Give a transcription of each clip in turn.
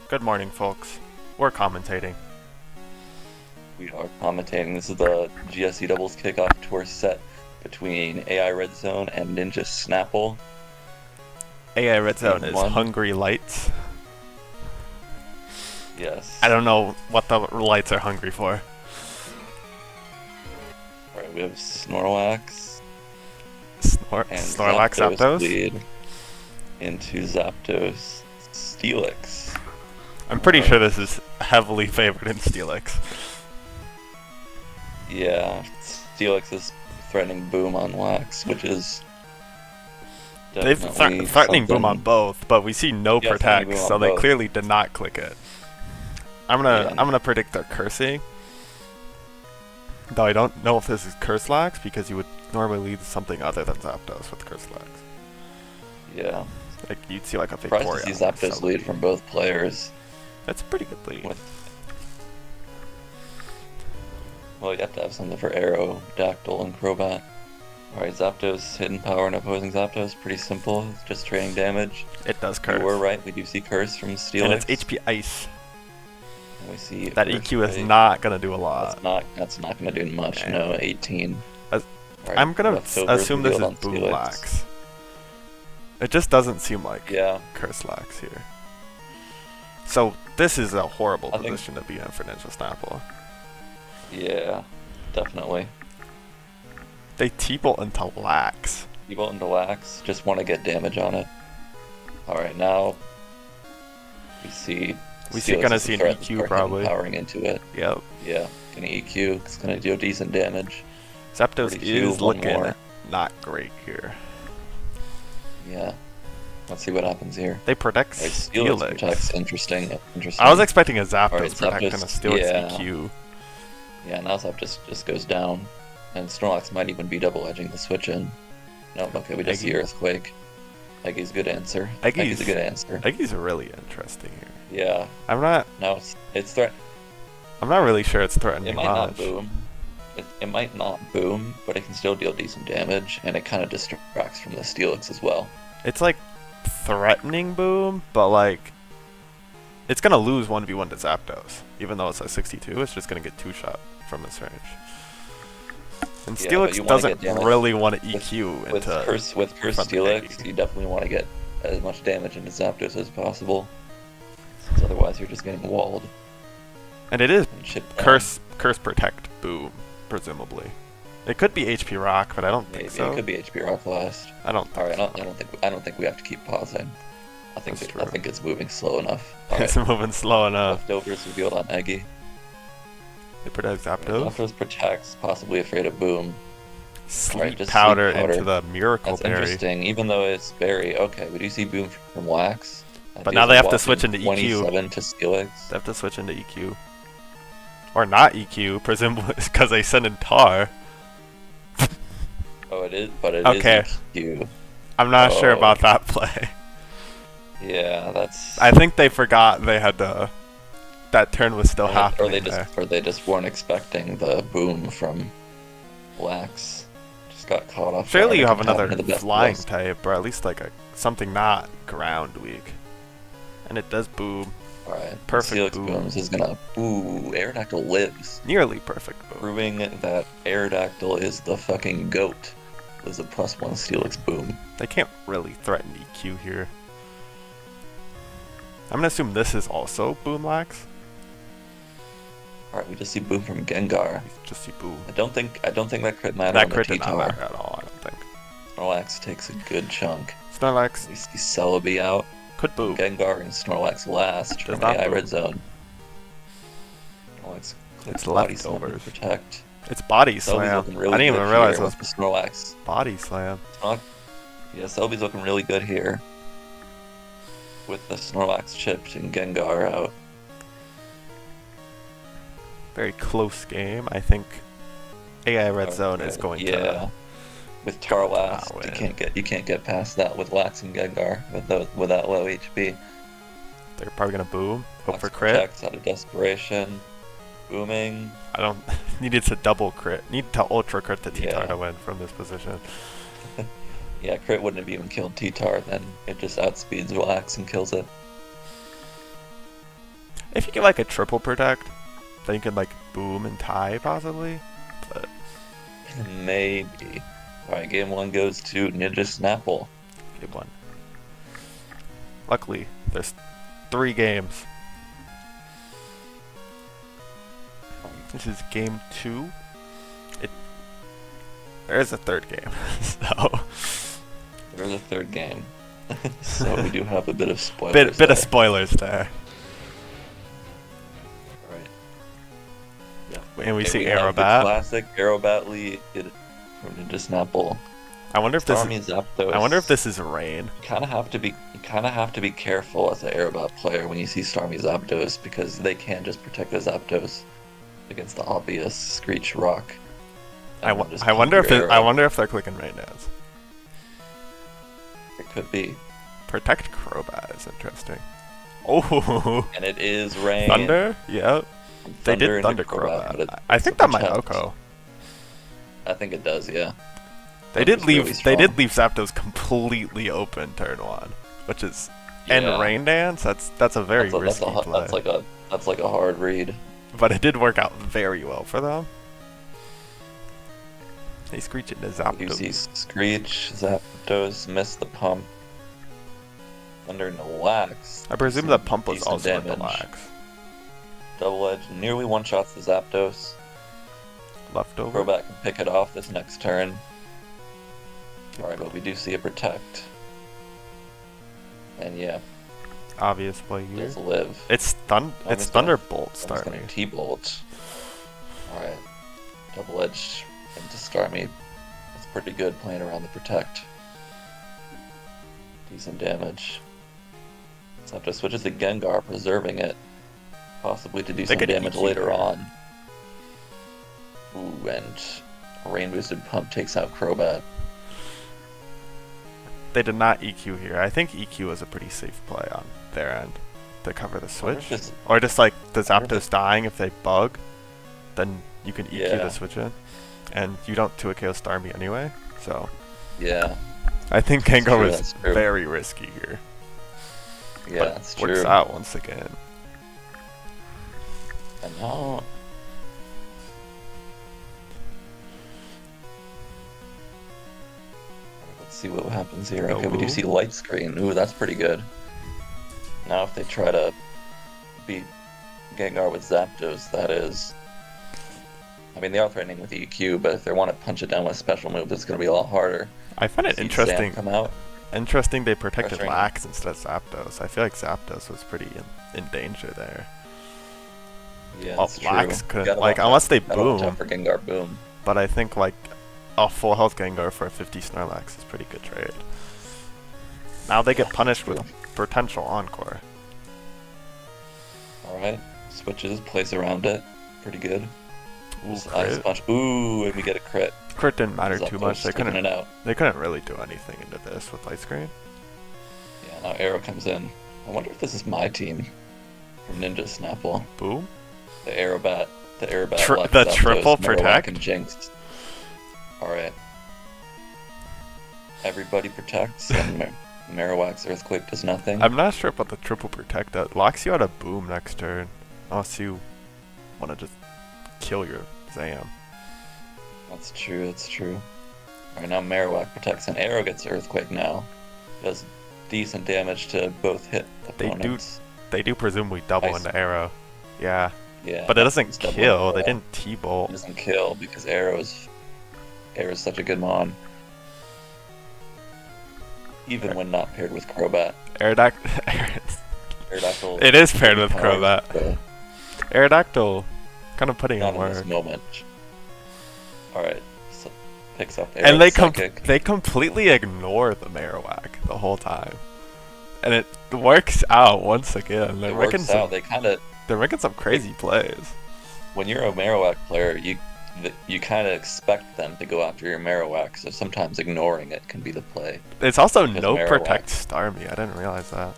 Good morning, folks. We're commentating. We are commentating. This is the GSC doubles kickoff tour set between AI Red Zone and Ninja Snapple. AI Red Zone is one. Hungry Lights. Yes. I don't know what the lights are hungry for. Alright, we have Snorlax and Snorlax Zapdos? lead into Zapdos Steelix. I'm pretty sure this is heavily favored in Steelix. Yeah, Steelix is threatening Boom on Wax, which is They've threatening Boom on both, but we see no protect, so they clearly did not click it. I'm gonna predict they're cursing. Though I don't know if this is Curselax, because you would normally lead something other than Zapdos with Curselax. Yeah. Like you'd see like a Victoria. Surprised to see Zapdos lead from both players. That's a pretty good lead. Well, you have to have something for Aerodactyl and Crobat. Alright, Zapdos hidden power and opposing Zapdos, pretty simple, it's just trading damage. It does curse. You were right, we do see curse from Steelix. And it's HP Ice. And we see that EQ is not gonna do a lot. That's not gonna do much, no, 18. Right, I'm gonna assume this is Boomlax. It just doesn't seem like Curselax here. So this is a horrible position to be in for Ninja Snapple. Yeah, definitely. They T-Bolt into Lax. T-Bolt into Lax, just want to get damage on it. Alright, now we're gonna see an EQ probably. Powering into it. Yep. Yeah, gonna EQ, it's gonna do decent damage. Zapdos is looking not great here. Yeah. Let's see what happens here. They protect Steelix. Protects, interesting. I was expecting a Zapdos protecting a Steelix EQ. Yeah, now Zapdos just goes down. And Snorlax might even be double edging the switch in. No, okay, we just see Earthquake. Eggy's a good answer. Eggy's a good answer. Eggy's really interesting here. Yeah. I'm not. No, it's threat. I'm not really sure it's threatening. It might not boom. It might not boom, but it can still deal decent damage, and it kind of distracts from the Steelix as well. It's like threatening boom, but like it's gonna lose 1v1 to Zapdos, even though it's a 62. It's just gonna get 2-shot from this range. And Steelix doesn't really want to EQ with Curse Steelix, you definitely want to get as much damage into Zapdos as possible. Since otherwise you're just getting walled. And it is Curse Protect Boom, presumably. It could be HP Rock, but I don't think so. It could be HP Rock last. I don't. Alright, I don't think we have to keep pausing. I think it's moving slow enough. It's moving slow enough. Leftovers revealed on Eggy. It protects Zapdos. Zapdos protects, possibly afraid of Boom. Sleep powder into the Miracle That's Berry. Interesting, even though it's Berry. Okay, we do see Boom from Wax. But now they have to switch into EQ. 27 to Steelix. They have to switch into EQ. Or not EQ, presumably because they send in Tar. Oh, it is, but it is EQ. I'm not sure about that play. Yeah, that's. I think they forgot they had to. That turn was still happening. Or they just weren't expecting the Boom from Wax. Just got caught off. Surely you have another flying type, or at least like something not ground weak. And it does boom. Alright, perfect boom. Booms is gonna. Ooh, Aerodactyl lives. Nearly perfect boom. Proving that Aerodactyl is the fucking goat. Was a +1 Steelix boom. They can't really threaten EQ here. I'm gonna assume this is also Boomlax. Alright, we just see Boom from Gengar. Just see Boom. I don't think that crit mattered. That crit did not matter at all, I don't think. Snorlax takes a good chunk. Snorlax. We see Celebi out. Could boom. Gengar and Snorlax last from AI Red Zone. Snorlax clicks Body Slam to protect. It's Body Slam. Really I didn't even realize it was Snorlax. Body Slam. Yeah, Celebi's looking really good here. With the Snorlax chipped and Gengar out. Very close game. I think AI Red Zone is going to. With Tar last, you can't get past that with Lax and Gengar with that low HP. They're probably gonna boom. Hope for crit. Protects out of desperation. Booming. I don't. Needed to double crit. Need to ultra crit the T-Tar to win from this position. Yeah, crit wouldn't have even killed T-Tar, then it just outspeeds Lax and kills it. If you get like a triple protect, then you could like boom and tie possibly. But maybe. Alright, game 1 goes to Ninja Snapple. Game 1. Luckily, there's 3 games. This is game 2. There is a 3rd game, so. There's a 3rd game. So we do have a bit of spoilers. Bit of spoilers there. Right. Yeah. And we see Aerobat. Classic Aerobat lead from Ninja Snapple. I wonder if this is rain. You kind of have to be careful as an Aerobat player when you see Starmie Zapdos, because they can just protect the Zapdos against the obvious Screech Rock. I wonder if they're clicking rain dance. It could be. Protect Crobat is interesting. Oh. And it is rain. Thunder? Yep. They did Thunder Crobat. I think that might Oko. I think it does, yeah. They did leave Zapdos completely open turn 1, which is and Rain Dance. That's a very risky play. That's like a hard read. But it did work out very well for them. They Screech into Zapdos. You see Screech, Zapdos, miss the pump. Thunder no wax. I presume the pump was also in the wax. Double Edge nearly one-shots the Zapdos. Leftover. Crobat can pick it off this next turn. Alright, but we do see a Protect. And yeah. Obvious play here. Does live. It's Thunderbolt Starmie. T-Bolt. Alright. Double Edge into Starmie. That's pretty good playing around the Protect. Decent damage. Zapdos switches to Gengar, preserving it. Possibly to do some damage later on. Ooh, and a Rain Boosted Pump takes out Crobat. They did not EQ here. I think EQ was a pretty safe play on their end to cover the switch. Or just like the Zapdos dying if they bug, then you can EQ the switch in. And you don't 2-KO Starmie anyway, so. Yeah. I think Gengar was very risky here. Yeah, but that's true. Works out once again. And now. Let's see what happens here. Okay, we do see Light Screen. Ooh, that's pretty good. Now if they try to beat Gengar with Zapdos, that is. I mean, they are threatening with EQ, but if they want to punch it down with special moves, it's going to be a lot harder. I find it interesting. Come out. Interesting they protected Lax instead of Zapdos. I feel like Zapdos was pretty in danger there. Yeah, that's Lax true. could, like, unless they boom. For Gengar boom. But I think, like, a full health Gengar for a 50 Snorlax is pretty good trade. Now they get punished with potential Encore. Alright, switches, plays around it. Pretty good. Ooh, Ice Punch. Ooh, and we get a crit. Crit didn't matter too much. They couldn't really do anything into this with Light Screen. Yeah, now Arrow comes in. I wonder if this is my team from Ninja Snapple. Boom. The Aerobat. The triple protect. And Jinx. Alright. Everybody protects, and Marowak's Earthquake does nothing. I'm not sure about the triple protect. That locks you out of boom next turn. Unless you want to just kill your Zam. That's true, that's true. Alright, now Marowak protects, and Arrow gets Earthquake now. Does decent damage to both hit opponents. They do presumably double into Arrow. Yeah. Yeah. But it doesn't kill. They didn't T-Bolt. It doesn't kill because Arrow's such a good mon. Even when not paired with Crobat. Aerodactyl. It is paired with Crobat. Aerodactyl. Kind of putting in work. Not in this moment. Alright, so picks up Arrow. And they completely ignore the Marowak the whole time. And it works out once again. They're making some crazy plays. When you're a Marowak player, you kind of expect them to go after your Marowak, so sometimes ignoring it can be the play. It's also no protect Starmie. I didn't realize that.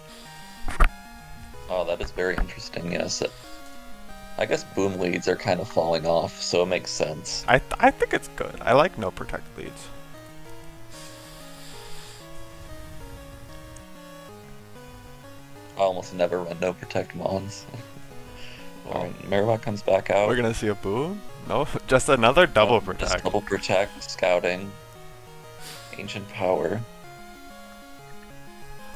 Oh, that is very interesting. Yes. I guess boom leads are kind of falling off, so it makes sense. I think it's good. I like no protect leads. I almost never run no protect mons. Alright, Marowak comes back out. We're gonna see a boom? No, just another double protect. Just double protect, scouting, ancient power.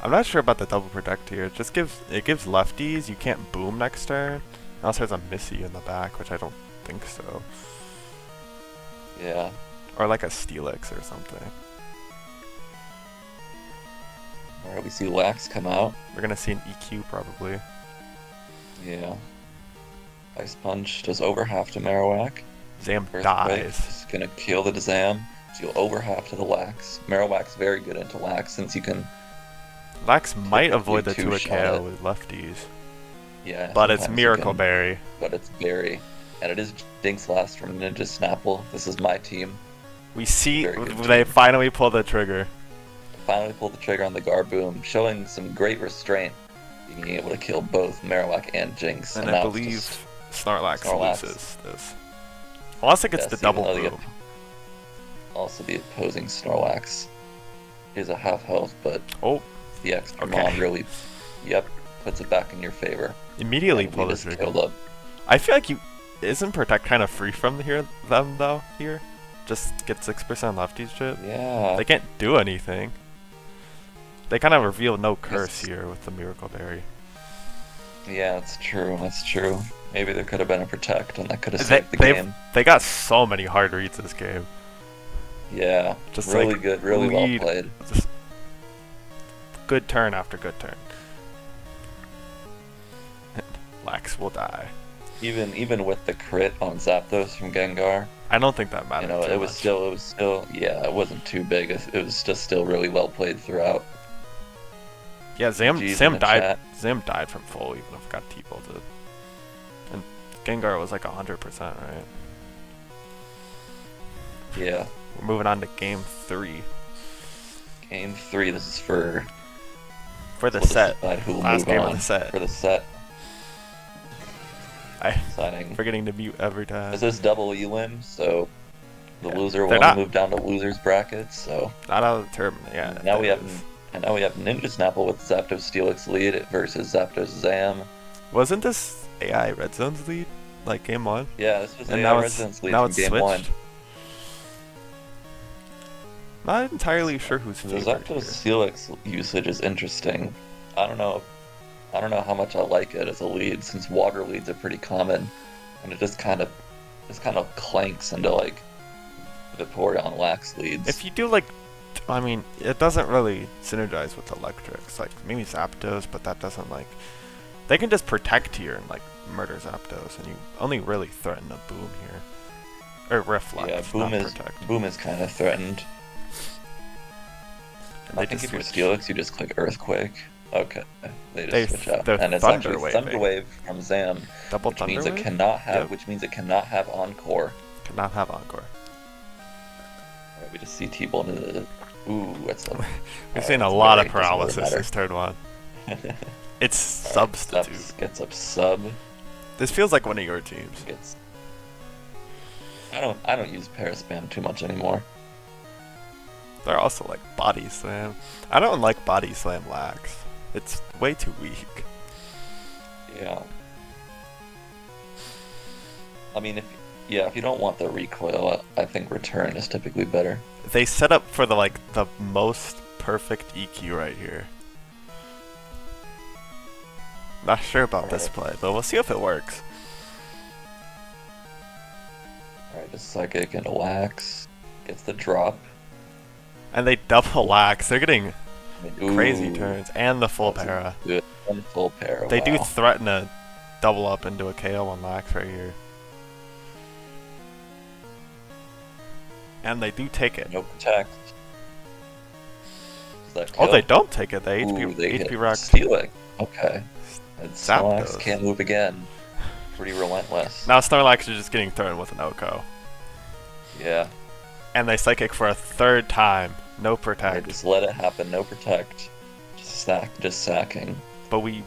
I'm not sure about the double protect here. It gives lefties. You can't boom next turn. It also has a Missy in the back, which I don't think so. Yeah. Or like a Steelix or something. Alright, we see Lax come out. We're gonna see an EQ probably. Yeah. Ice Punch does over half to Marowak. Zam Earthquake dies. is gonna kill the Zam. So you'll over half to the Lax. Marowak's very good into Lax since you can. Lax might avoid the two-shot 2 it. with lefties. Yeah. But it's sometimes you Miracle can, Berry. But it's Berry. And it is Dink's Last from Ninja Snapple. This is my team. We see Very they finally pull the trigger. Finally pulled the trigger on the Garboom, showing some great restraint, being able to kill both Marowak and Jinx. And now I it's believe just Snorlax Snorlax. loses this. Unless it gets the even double though boom. Also, the opposing Snorlax is a half health, but Oh, the extra okay. mon really, puts it back in your favor. immediately And pull we the just trigger. killed up. I feel like isn't Protect kind of free from them though here? Just get 6% lefties chip. Yeah. They can't do anything. They kind of reveal no curse Yes. here with the Miracle Berry. Yeah, that's true. That's true. Maybe there could have been a Protect, and that could have saved the game. They got so many hard reads this game. Yeah. Just really like good. Really lead, well played. Just good turn after good turn. Lax will die. Even with the crit on Zapdos from Gengar, I don't think that mattered. it was still, yeah, it wasn't too big. It was just still really well played throughout. Yeah, Sam GG's in the died. chat. Sam died from full, even if it got T-bolted. And Gengar was like 100%, right? Yeah. We're moving on to game 3 Game 3. This is for the we'll set. decide who will Last move game on of the set. for the set. I'm Deciding. forgetting to mute every time. This is double elim, so the Yeah, loser they're will not- move down to losers brackets. So Not out of the tournament, yeah. now we that have is. now we have Ninja Snapple with Zapdos Steelix lead versus Zapdos Zam. Wasn't this AI Red Zone's lead, like game 1? Yeah, this was And AI now Residence lead now from it's game switched. 1. Not entirely sure who's The favored Zapdos here. Steelix usage is interesting. I don't know how much I like it as a lead, since water leads are pretty common, and it just kind of clanks into like Vaporeon Lax leads. If you do like, I mean, it doesn't really synergize with electrics. Like maybe Zapdos, but that doesn't like. They can just protect here and like murder Zapdos, and you only really threaten a boom here, or reflect. Yeah, not boom is kind of threatened. And I they think just if you're switch. Steelix, you just click Earthquake. Okay, they They just switch out, they're and it's Thunder actually Waving. Thunder Wave from Zam, Double which Thunder means Wave? it cannot have, Yep. which means it cannot have Encore. Cannot have Encore. Alright, we just see T-Ball into the. Ooh, it's a. We've seen a lot of paralysis this turn 1. It's substitute. Gets up sub. This feels like one of your teams. Gets. I don't use Paraspam too much anymore. They're also like Body Slam. I don't like Body Slam Lax. It's way too weak. Yeah. I mean, if you don't want the recoil, I think Return is typically better. They set up for the most perfect EQ right here. Not sure about this play, but we'll see if it works. Alright, the Psychic into Lax. Gets the drop. And they double Lax. They're getting Ooh, crazy turns. And the full that's a para. Good one full para. They do wow. threaten a double up into a KO on Lax right here. And they do take it. No protect. Does that Oh, kill? they don't take it. They Ooh, they hit HP rock. Steelix. Okay. And Zapdos. Snorlax can't move again. Pretty relentless. Now Snorlax is just getting thrown with an Oko. Yeah. And they Psychic for a 3rd time. No They protect. just let it happen. No protect. Just sacking. But we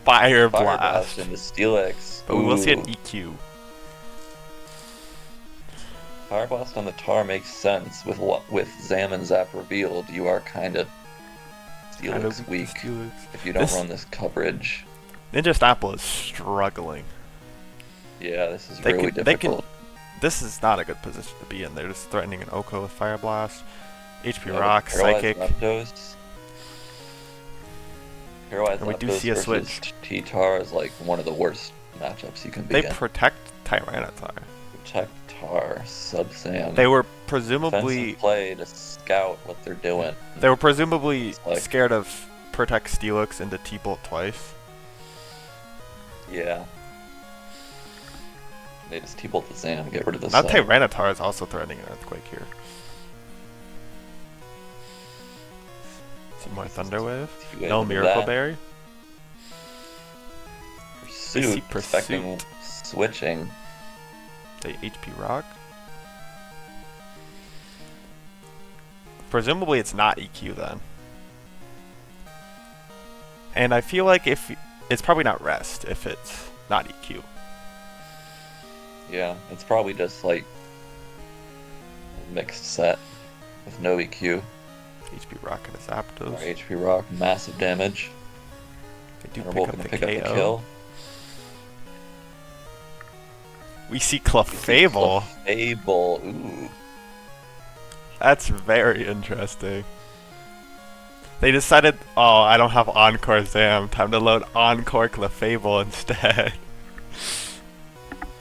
Fire Fire Blast. Blast into Steelix. But we will see an Ooh. EQ. Fire Blast on the Tar makes sense with Zam and Zap revealed. You are kind of Steelix weak Steelix. if you don't This- run this coverage. Ninja Snapple is struggling. Yeah, this is really difficult. This is not a good position to be in. They're just threatening an Oko with Fire Blast, HP Yeah, Rock, Psychic. Paralyzed And we do see a switch. T-Tar is like one of the worst matchups you can be They in. protect Tyranitar. Protect Tar, sub-Sam. They were presumably... Defensive play to scout what they're doing. They were presumably scared of protect Steelix into T-Bolt twice. Yeah. They just T-Bolt the Zam, get rid of the Now Tyranitar is also threatening an Earthquake here. See more Thunder Wave. No Miracle Berry. Pursuit. Perfecting switching. They HP Rock. Presumably it's not EQ then. And I feel like if it's probably not Rest if it's not EQ. Yeah, it's probably just like a mixed set with no EQ. HP Rock and a Zapdos. HP Rock, massive damage. They do pick up the KO. Kill. We see Clefable. Clefable, ooh. That's very interesting. They decided, oh, I don't have Encore Zam. Time to load Encore Clefable instead.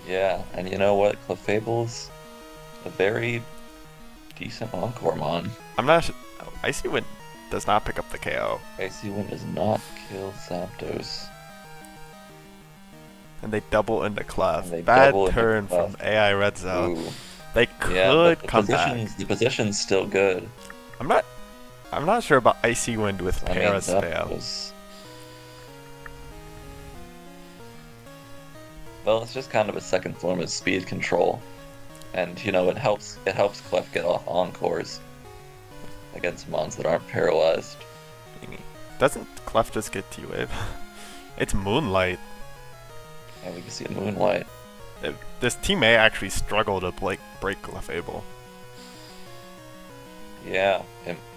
Yeah, and you know what? Clefable's a very decent Encore mon. I'm not sure. Oh, Icy Wind does not pick up the KO. Icy Wind does not kill Zapdos. And they double into Clef. Bad turn from AI Red Zone. Ooh. They could come back. The position's still good. I'm not sure about Icy Wind with Paraspam. Well, it's just kind of a second form of speed control, and you know it helps Clef get off Encores against mons that aren't paralyzed. Doesn't Clef just get T-Wave? It's Moonlight. Yeah, we can see Moonlight. This team may actually struggle to break Clefable. Yeah,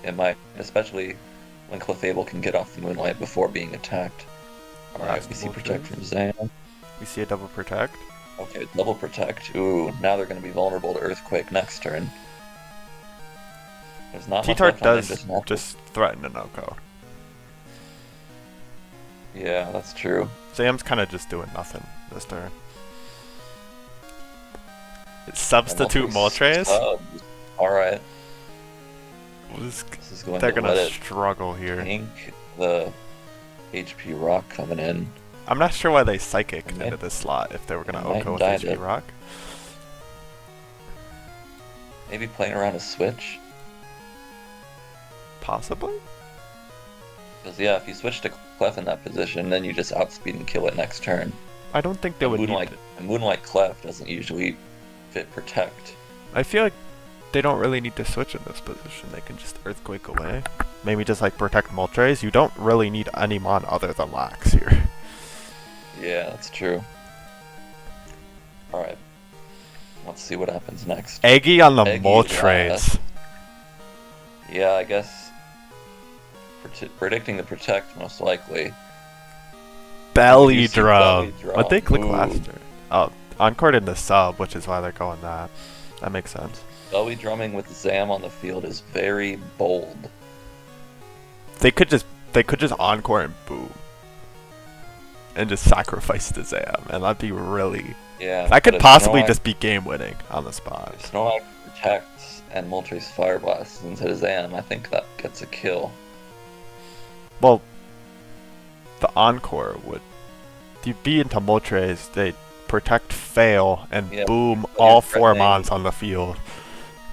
it might, especially when Clefable can get off the Moonlight before being attacked. Alright, we see Protect from Zam. We see a double Protect. Okay, double Protect. Ooh, now they're going to be vulnerable to Earthquake next turn. There's not T-Tar does just threaten an Oko. Yeah, that's true. Zam's kind of just doing nothing this turn. It's substitute Moltres? Alright. They're gonna struggle here. I think the HP Rock coming in. I'm not sure why they Psychic into this slot if they were gonna Oko with HP Rock. Maybe playing around a switch? Possibly? Because yeah, if you switch to Clef in that position, then you just outspeed and kill it next turn. I don't think they would need it. Moonlight Clef doesn't usually fit Protect. I feel like they don't really need to switch in this position. They can just Earthquake away. Maybe just like Protect Moltres. You don't really need any mon other than Lax here. Yeah, that's true. Alright. Let's see what happens next. Eggy on the Moltres. Yeah, I guess predicting the Protect most likely. Belly Drum. What they click last turn? Oh, Encore in the sub, which is why they're going that. That makes sense. Belly drumming with Zam on the field is very bold. They could just Encore and boom. And just sacrifice the Zam, and that'd be really... Yeah. That could possibly just be game winning on the spot. If Snorlax protects and Moltres Fire Blast instead of Zam, I think that gets a kill. Well, the Encore would... You'd be into Moltres, they protect, fail, and boom, all four mons on the field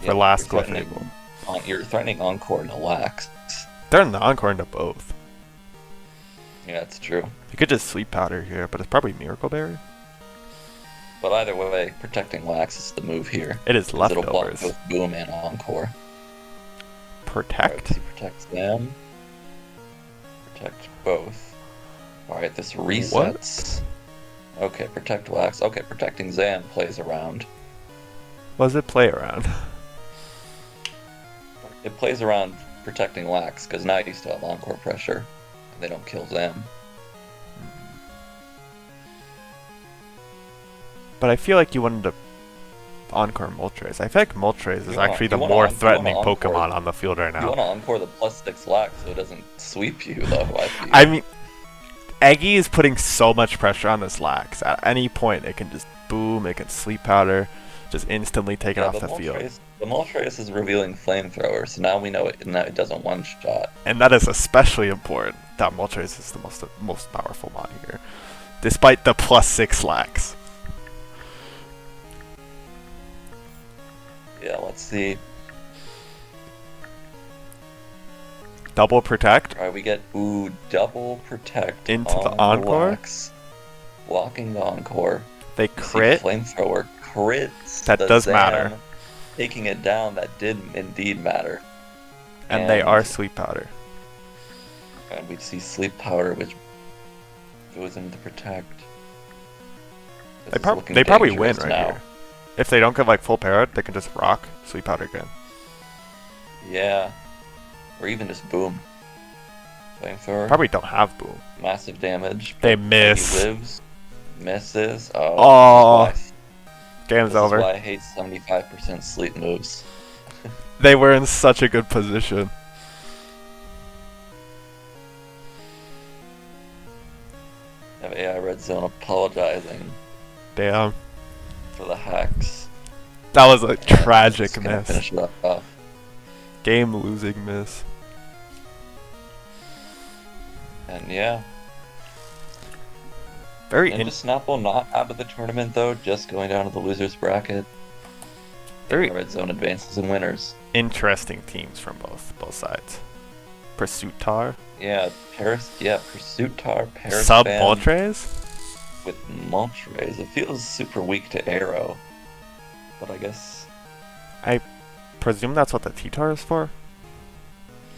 for last Clefable. You're threatening Encore into Lax. They're in the Encore into both. Yeah, that's true. You could just Sleep Powder here, but it's probably Miracle Berry. But either way, protecting Lax is the move here. It is Leftovers. It'll block both Boom and Encore. Protect? Right, protect them. Protect both. Alright, this resets. What? Okay, protect Lax. Okay, protecting Zam plays around. What does it play around? It plays around protecting Lax, because now you still have Encore pressure. And they don't kill Zam. But I feel like you wanted to encore Moltres. I feel like Moltres is actually the more threatening Pokemon on the field right now. You want to encore the +6 lack so it doesn't sweep you, though, I feel. I mean, Eggy is putting so much pressure on this Lax. At any point, it can just boom, it can Sleep Powder, just instantly take it off the field. The Moltres is revealing Flamethrower, so now we know it doesn't one-shot. And that is especially important, that Moltres is the most powerful mod here, despite the +6 Lax. Yeah, let's see. Double Protect. Alright, we get, double Protect into the Encore. Blocking the Encore. They crit. Flamethrower crits. That does matter. Taking it down, that did indeed matter. And they are Sleep Powder. And we see Sleep Powder, which goes into Protect. They probably win right here. If they don't get like full parrot, they can just rock Sleep Powder again. Yeah. Or even just boom. Flamethrower. Probably don't have boom. Massive damage. They miss. He lives. Misses. Oh. Game's over. This is why I hate 75% sleep moves. They were in such a good position. Have AI Red Zone apologizing. Damn. For the hacks. That was a tragic miss. Finish it off. Game losing miss. And yeah. Very Snapple not out of the tournament though, just going down to the losers bracket. Very Red Zone advances and winners. Interesting teams from both sides. Pursuit Tar. Yeah, Pursuit Tar, Paris Sub Moltres? With Moltres. It feels super weak to Arrow. But I guess I presume that's what the T-Tar is for?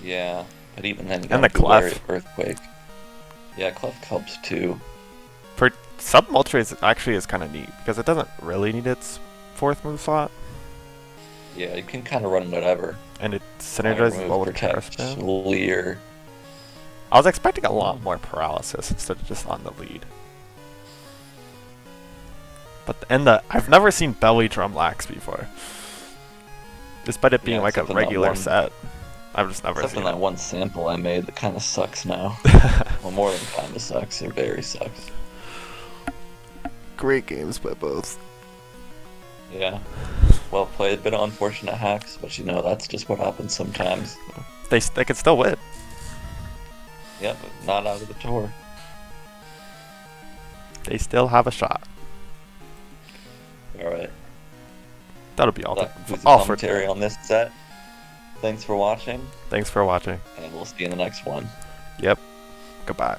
Yeah, but even then you and the Clef. Earthquake. Yeah, Clef helps too. For Sub Moltres actually is kind of neat because it doesn't really need its 4th move slot. Yeah, you can kind of run whatever. And it synergizes well with Paris. Clear. I was expecting a lot more paralysis instead of just on the lead. But I've never seen Belly Drum Lax before. Despite it being like a regular set. I've just never seen that one sample I made that kind of sucks now. Well, more than kind of sucks. It very sucks. Great games by both. Yeah. Well played. A bit of unfortunate hacks, but that's just what happens sometimes. They could still win. Yeah, but not out of the tour. They still have a shot. Alright. That'll be all. That's commentary on this set. Thanks for watching. Thanks for watching. And we'll see you in the next one. Yep. Goodbye.